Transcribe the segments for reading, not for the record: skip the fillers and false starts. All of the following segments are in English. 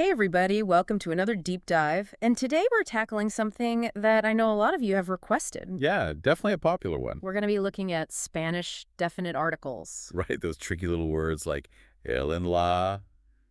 Hey everybody, welcome to another deep dive. And today we're tackling something that I know a lot of you have requested. Yeah, definitely a popular one. We're going to be looking at Spanish definite articles. Right, those tricky little words like el and la,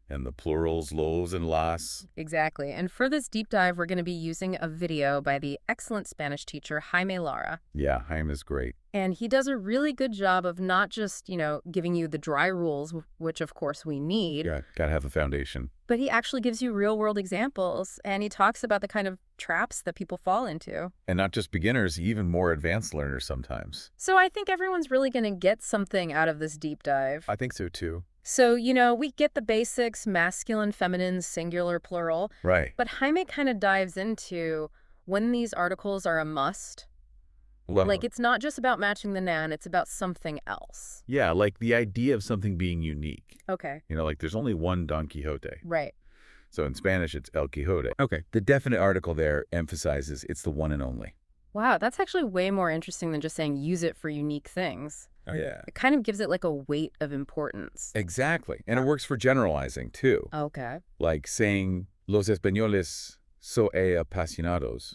and the plurals los and las. Exactly. And for this deep dive, we're going to be using a video by the excellent Spanish teacher Jaime Lara. Yeah, Jaime is great. And he does a really good job of not just, giving you the dry rules, which of course we need, Yeah, gotta have the foundation. but he actually gives you real world examples. And he talks about the kind of traps that people fall into. And not just beginners, even more advanced learners sometimes. So I think everyone's really going to get something out of this deep dive. I think so too. So, we get the basics, masculine, feminine, singular, plural. Right. But Jaime kind of dives into when these articles are a must. Well, Like, it's not just about matching the noun, it's about something else. yeah, like the idea of something being unique. Okay. Like there's only one Don Quixote. Right. So in Spanish, it's El Quijote. Okay. The definite article there emphasizes it's the one and only. Wow, that's actually way more interesting than just saying use it for unique things. Oh, yeah. It kind of gives it like a weight of importance. Exactly. And it works for generalizing too. Okay. Like saying los españoles son apasionados.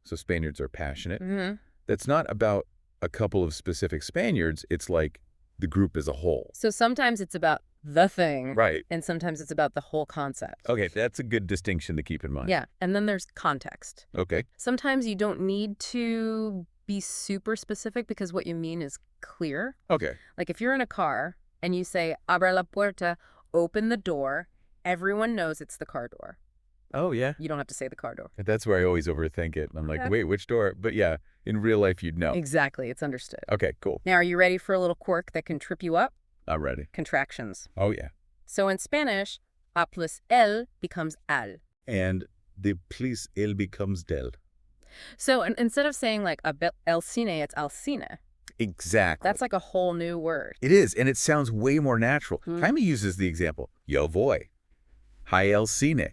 So Spaniards are passionate. Mm-hmm. That's not about a couple of specific Spaniards. It's like the group as a whole. So sometimes it's about the thing. Right. And sometimes it's about the whole concept. Okay, that's a good distinction to keep in mind. Yeah. And then there's context. Okay. Sometimes you don't need to be super specific because what you mean is clear. Okay. Like if you're in a car and you say, abra la puerta, open the door, everyone knows it's the car door. Oh, yeah. You don't have to say the car door. That's where I always overthink it. I'm like, Okay. wait, which door? But yeah, in real life, you'd know. Exactly. It's understood. Okay, cool. Now, are you ready for a little quirk that can trip you up? I'm ready. Contractions. Oh, yeah. So in Spanish, a plus el becomes al. And the plus el becomes del. So instead of saying like el cine, it's al cine. Exactly. That's like a whole new word. It is, and it sounds way more natural. Hmm. Jaime uses the example, yo voy. Hi el cine.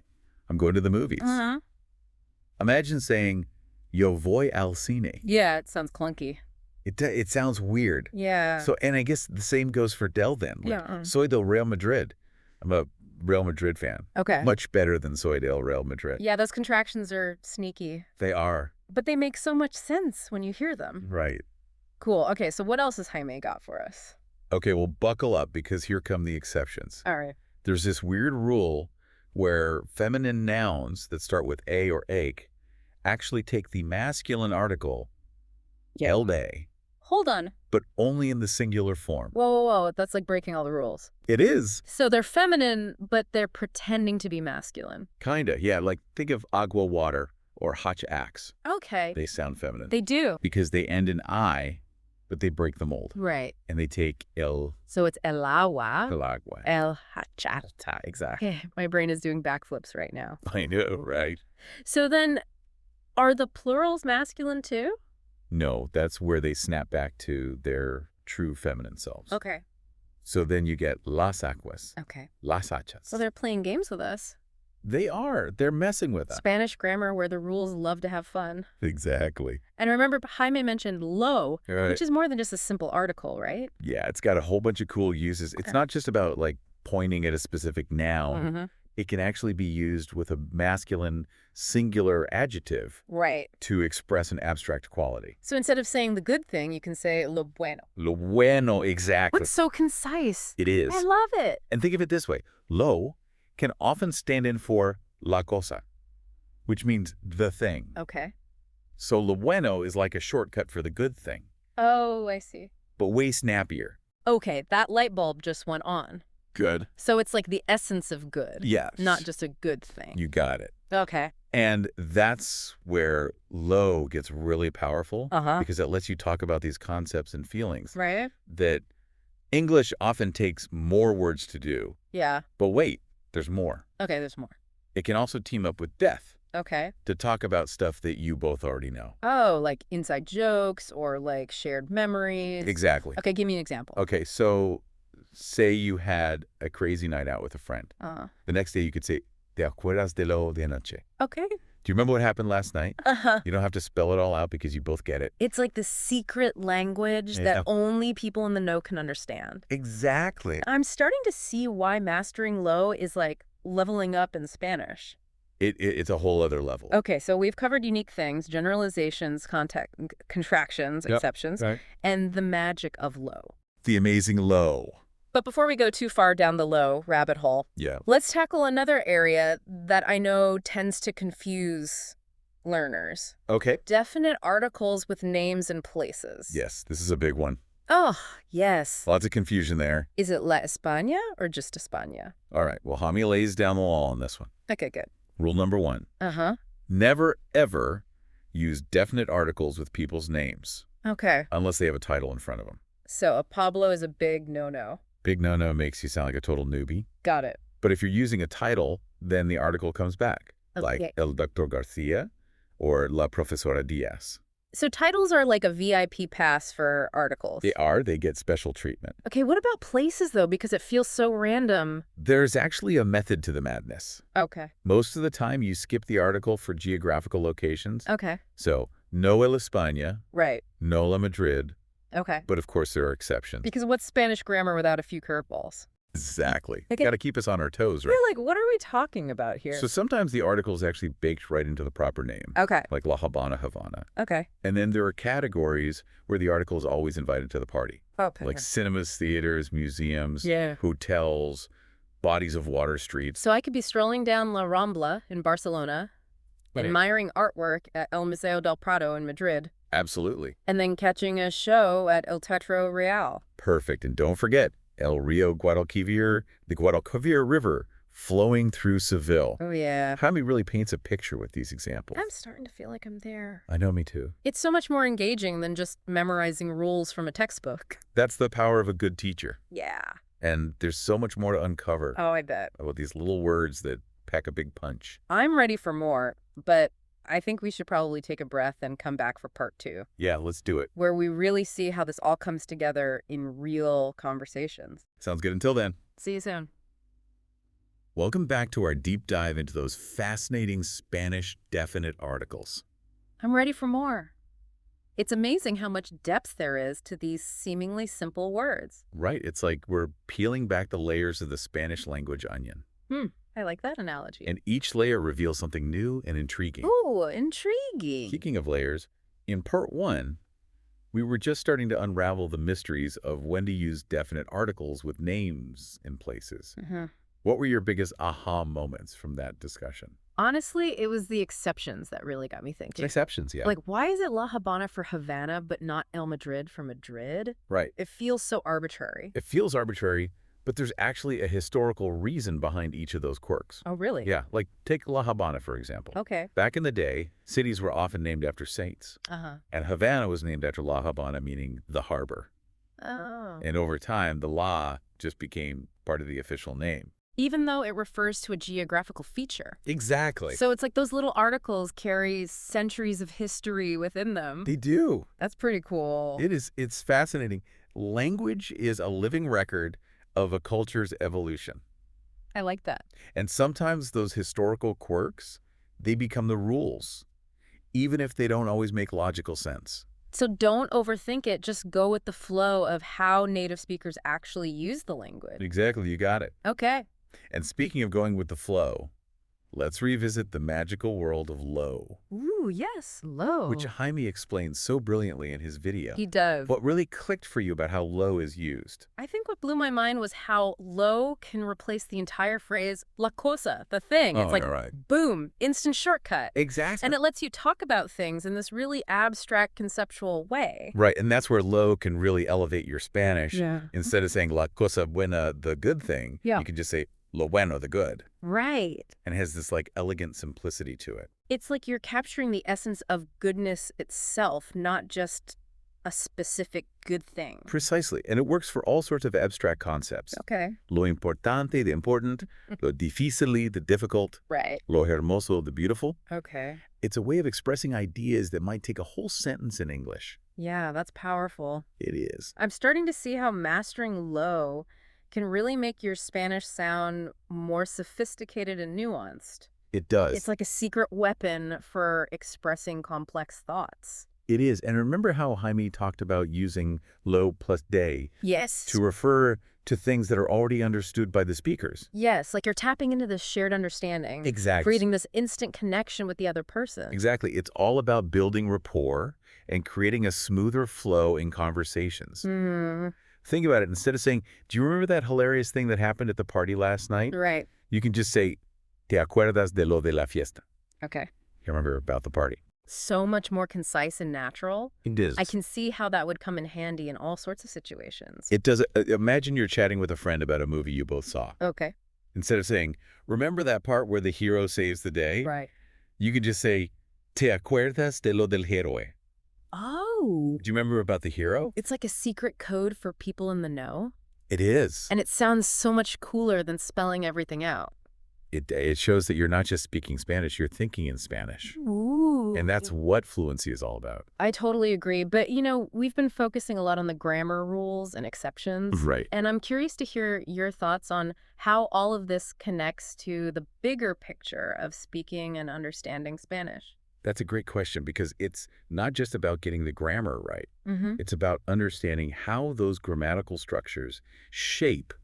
I'm going to the movies. Uh-huh. Imagine saying, yo voy al cine. Yeah, it sounds clunky. It sounds weird. Yeah. So, and I guess the same goes for del then. Like, Yeah. Soy del Real Madrid. I'm a Real Madrid fan. Okay. Much better than Soy del Real Madrid. Yeah, those contractions are sneaky. They are. But they make so much sense when you hear them. Right. Cool. Okay, so what else has Jaime got for us? Okay, well, buckle up because here come the exceptions. All right. There's this weird rule where feminine nouns that start with a or ake actually take the masculine article, el de, Hold on. but only in the singular form. Whoa. That's like breaking all the rules. It is. So they're feminine, but they're pretending to be masculine. Kinda, yeah. Like think of agua, water, or hach axe. Okay. They sound feminine. They do. Because they end in I, but they break the mold. Right. And they take el So it's el agua, agua. el hachar. Exactly. Okay, my brain is doing backflips right now. I know, right? So then, are the plurals masculine too? No, that's where they snap back to their true feminine selves. Okay. So then you get las aguas, Okay. las hachas. So they're playing games with us. They are. They're messing with us. Spanish grammar where the rules love to have fun. Exactly. And remember, Jaime mentioned lo, Right. which is more than just a simple article, right? Yeah, it's got a whole bunch of cool uses. It's not just about like pointing at a specific noun. Mm-hmm. It can actually be used with a masculine singular adjective Right. to express an abstract quality. So instead of saying the good thing, you can say lo bueno. Lo bueno, exactly. What's so concise? It is. I love it. And think of it this way. Lo can often stand in for la cosa, which means the thing. Okay. So lo bueno is like a shortcut for the good thing, Oh, I see. but way snappier. Okay, that light bulb just went on. Good. So it's like the essence of good. Yes. Not just a good thing. You got it. Okay. And that's where lo gets really powerful Uh-huh. because it lets you talk about these concepts and feelings Right? that English often takes more words to do. Yeah. But wait, there's more. Okay, there's more. It can also team up with death Okay. to talk about stuff that you both already know. Oh, like inside jokes or like shared memories. Exactly. Okay, give me an example. Okay, so say you had a crazy night out with a friend. The next day you could say, ¿Te acuerdas de lo de anoche? Okay. Do you remember what happened last night? Uh-huh. You don't have to spell it all out because you both get it. It's like the secret language Yeah. that only people in the know can understand. Exactly. I'm starting to see why mastering low is like leveling up in Spanish. It's a whole other level. Okay, so we've covered unique things, generalizations, contractions, Yep. exceptions, Right. and the magic of low. The amazing low. But before we go too far down the low rabbit hole, Yeah. let's tackle another area that I know tends to confuse learners. Okay. Definite articles with names and places. Yes, this is a big one. Oh, yes. Lots of confusion there. Is it La España or just España? All right. Well, Hami lays down the law on this one. Okay, good. Rule number 1. Uh-huh. Never, ever use definite articles with people's names Okay. unless they have a title in front of them. So a Pablo is a big no-no. Big no-no makes you sound like a total newbie. Got it. But if you're using a title, then the article comes back, like Okay. El Doctor Garcia or La Profesora Diaz. So titles are like a VIP pass for articles. They get special treatment. Okay, what about places, though? Because it feels so random. There's actually a method to the madness. Okay. Most of the time, you skip the article for geographical locations. Okay. So, no El España, Right. no La Madrid, Okay. but of course there are exceptions. Because what's Spanish grammar without a few curveballs? Exactly. Okay. Got to keep us on our toes, right? You're like, what are we talking about here? So sometimes the article is actually baked right into the proper name, Okay. like La Habana, Havana. Okay. And then there are categories where the article is always invited to the party, Okay. like cinemas, theaters, museums, Yeah. hotels, bodies of water streets. So I could be strolling down La Rambla in Barcelona, Right. admiring artwork at El Museo del Prado in Madrid, Absolutely. and then catching a show at El Teatro Real. Perfect. And don't forget, El Rio Guadalquivir, the Guadalquivir River flowing through Seville. Oh, yeah. Jaime really paints a picture with these examples. I'm starting to feel like I'm there. I know, me too. It's so much more engaging than just memorizing rules from a textbook. That's the power of a good teacher. Yeah. And there's so much more to uncover Oh, I bet. about these little words that pack a big punch. I'm ready for more, but I think we should probably take a breath and come back for part 2, Yeah, let's do it. where we really see how this all comes together in real conversations. Sounds good. Until then. See you soon. Welcome back to our deep dive into those fascinating Spanish definite articles. I'm ready for more. It's amazing how much depth there is to these seemingly simple words. Right. It's like we're peeling back the layers of the Spanish language onion. I like that analogy. And each layer reveals something new and intriguing. Ooh, intriguing. Speaking of layers, in part 1, we were just starting to unravel the mysteries of when to use definite articles with names in places. What were your biggest aha moments from that discussion? Honestly, it was the exceptions that really got me thinking. Exceptions, yeah. Like, why is it La Habana for Havana but not El Madrid for Madrid? Right. It feels so arbitrary. It feels arbitrary, but there's actually a historical reason behind each of those quirks. Oh, really? Yeah, like take La Habana, for example. Okay. Back in the day, cities were often named after saints, Uh-huh. and Havana was named after La Habana, meaning the harbor. Oh. And over time, the La just became part of the official name. Even though it refers to a geographical feature. Exactly. So it's like those little articles carry centuries of history within them. They do. That's pretty cool. It's fascinating. Language is a living record of a culture's evolution. I like that. And sometimes those historical quirks, they become the rules, even if they don't always make logical sense. So don't overthink it. Just go with the flow of how native speakers actually use the language. Exactly, you got it. Okay. And speaking of going with the flow, let's revisit the magical world of low, Ooh, yes, low. which Jaime explains so brilliantly in his video. He does. What really clicked for you about how low is used? I think what blew my mind was how low can replace the entire phrase la cosa, the thing. Oh, It's like, you're right. boom, instant shortcut. Exactly. And it lets you talk about things in this really abstract, conceptual way. Right, and that's where low can really elevate your Spanish. Yeah. Instead of saying la cosa buena, the good thing, Yeah. you can just say lo bueno, the good. Right. And it has this like elegant simplicity to it. It's like you're capturing the essence of goodness itself, not just a specific good thing. Precisely. And it works for all sorts of abstract concepts. Okay. Lo importante, the important, lo difícil, the difficult, Right. lo hermoso, the beautiful. Okay. It's a way of expressing ideas that might take a whole sentence in English. Yeah, that's powerful. It is. I'm starting to see how mastering low can really make your Spanish sound more sophisticated and nuanced. It does. It's like a secret weapon for expressing complex thoughts. It is. And remember how Jaime talked about using lo plus de Yes. to refer to things that are already understood by the speakers? Yes, like you're tapping into this shared understanding. Exactly. Creating this instant connection with the other person. Exactly. It's all about building rapport and creating a smoother flow in conversations. Hmm. Think about it. Instead of saying, do you remember that hilarious thing that happened at the party last night? Right. You can just say, ¿Te acuerdas de lo de la fiesta? Okay. You remember about the party. So much more concise and natural. It is. I can see how that would come in handy in all sorts of situations. It does. Imagine you're chatting with a friend about a movie you both saw. Okay. Instead of saying, remember that part where the hero saves the day? Right. You can just say, ¿Te acuerdas de lo del héroe? Oh. Do you remember about the hero? It's like a secret code for people in the know. It is. And it sounds so much cooler than spelling everything out. It shows that you're not just speaking Spanish, you're thinking in Spanish. Ooh. And that's what fluency is all about. I totally agree. But, we've been focusing a lot on the grammar rules and exceptions. Right. And I'm curious to hear your thoughts on how all of this connects to the bigger picture of speaking and understanding Spanish. That's a great question because it's not just about getting the grammar right. Mm-hmm. It's about understanding how those grammatical structures shape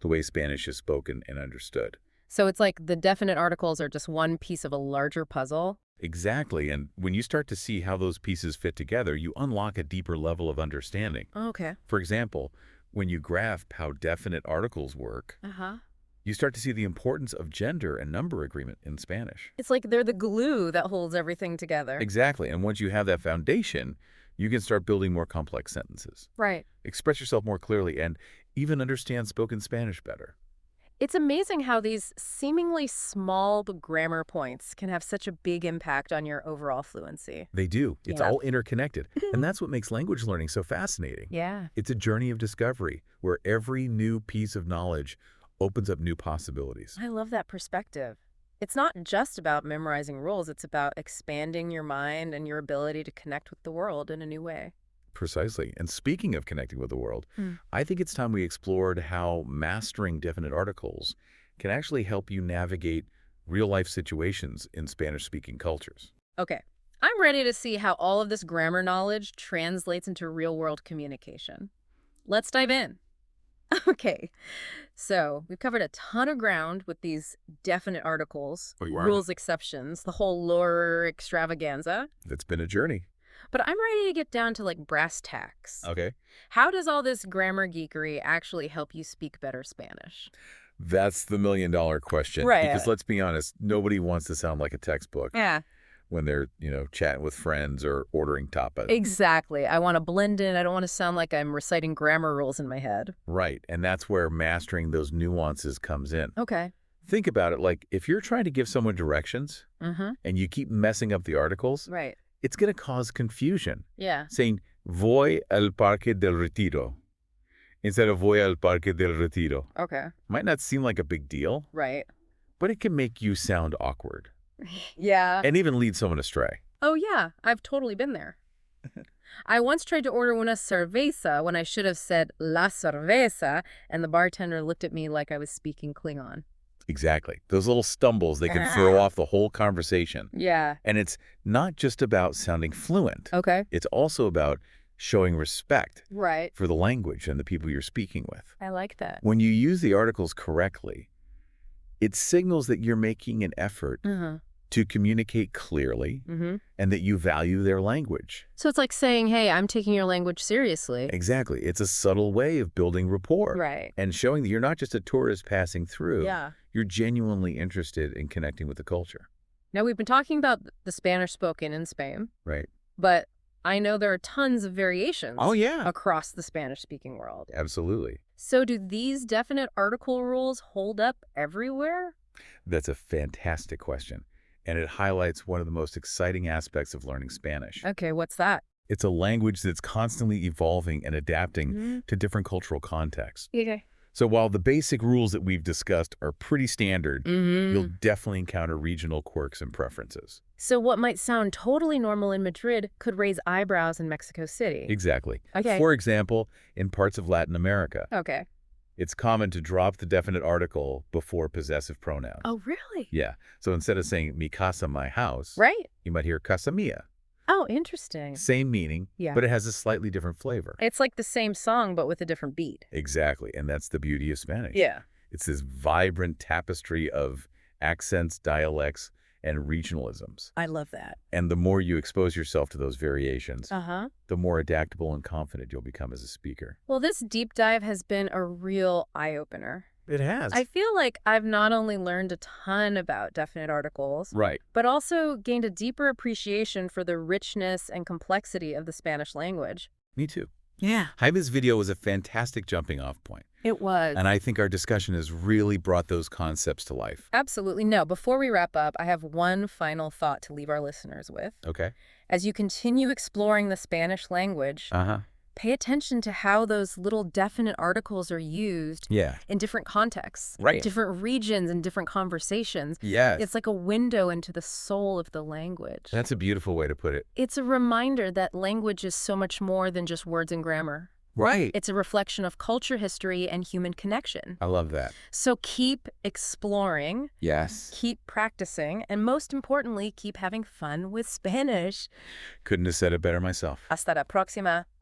the way Spanish is spoken and understood. So it's like the definite articles are just one piece of a larger puzzle? Exactly. And when you start to see how those pieces fit together, you unlock a deeper level of understanding. Okay. For example, when you grasp how definite articles work, Uh-huh. you start to see the importance of gender and number agreement in Spanish. It's like they're the glue that holds everything together. Exactly. And once you have that foundation, you can start building more complex sentences, Right. express yourself more clearly, and even understand spoken Spanish better. It's amazing how these seemingly small grammar points can have such a big impact on your overall fluency. They do. It's Yeah. all interconnected. And that's what makes language learning so fascinating. Yeah. It's a journey of discovery where every new piece of knowledge opens up new possibilities. I love that perspective. It's not just about memorizing rules, it's about expanding your mind and your ability to connect with the world in a new way. Precisely. And speaking of connecting with the world, Hmm. I think it's time we explored how mastering definite articles can actually help you navigate real-life situations in Spanish-speaking cultures. Okay, I'm ready to see how all of this grammar knowledge translates into real-world communication. Let's dive in. Okay, so we've covered a ton of ground with these definite articles, Oh, you are? rules, exceptions, the whole lore extravaganza. It's been a journey. But I'm ready to get down to like brass tacks. Okay. How does all this grammar geekery actually help you speak better Spanish? That's the million-dollar question. Right. Because let's be honest, nobody wants to sound like a textbook Yeah, when they're, chatting with friends or ordering tapas. exactly. I want to blend in. I don't want to sound like I'm reciting grammar rules in my head. Right. And that's where mastering those nuances comes in. Okay. Think about it like if you're trying to give someone directions Mm-hmm. and you keep messing up the articles, Right. it's going to cause confusion. Yeah. Saying, voy al Parque del Retiro instead of voy al Parque del Retiro Okay. might not seem like a big deal, Right. but it can make you sound awkward Yeah. and even lead someone astray. Oh, yeah. I've totally been there. I once tried to order una cerveza when I should have said la cerveza, and the bartender looked at me like I was speaking Klingon. Exactly. Those little stumbles, they can throw off the whole conversation. Yeah. And it's not just about sounding fluent. Okay. It's also about showing respect Right. for the language and the people you're speaking with. I like that. When you use the articles correctly, it signals that you're making an effort Uh-huh. to communicate clearly Mm-hmm. and that you value their language. So it's like saying, hey, I'm taking your language seriously. Exactly. It's a subtle way of building rapport Right. and showing that you're not just a tourist passing through. Yeah. You're genuinely interested in connecting with the culture. Now, we've been talking about the Spanish spoken in Spain, Right. but I know there are tons of variations Oh, yeah. across the Spanish-speaking world. Absolutely. So do these definite article rules hold up everywhere? That's a fantastic question. And it highlights one of the most exciting aspects of learning Spanish. Okay, what's that? It's a language that's constantly evolving and adapting Mm-hmm. to different cultural contexts. Okay. So while the basic rules that we've discussed are pretty standard, Mm-hmm. you'll definitely encounter regional quirks and preferences. So what might sound totally normal in Madrid could raise eyebrows in Mexico City. Exactly. Okay. For example, in parts of Latin America, Okay. it's common to drop the definite article before possessive pronouns. Oh, really? Yeah. So instead of saying mi casa, my house, Right? you might hear casa mia. Oh, interesting. Same meaning, Yeah. but it has a slightly different flavor. It's like the same song, but with a different beat. Exactly, and that's the beauty of Spanish. Yeah. It's this vibrant tapestry of accents, dialects, and regionalisms. I love that. And the more you expose yourself to those variations, Uh-huh. the more adaptable and confident you'll become as a speaker. Well, this deep dive has been a real eye-opener. It has. I feel like I've not only learned a ton about definite articles, Right. but also gained a deeper appreciation for the richness and complexity of the Spanish language. Me too. Yeah. Jaime's video was a fantastic jumping-off point, It was. and I think our discussion has really brought those concepts to life. Absolutely. No, before we wrap up, I have one final thought to leave our listeners with. Okay? As you continue exploring the Spanish language, Uh-huh. pay attention to how those little definite articles are used Yeah. in different contexts, Right. different regions and different conversations. Yes. It's like a window into the soul of the language. That's a beautiful way to put it. It's a reminder that language is so much more than just words and grammar. Right. It's a reflection of culture, history, and human connection. I love that. So keep exploring, Yes. keep practicing, and most importantly, keep having fun with Spanish. Couldn't have said it better myself. Hasta la próxima.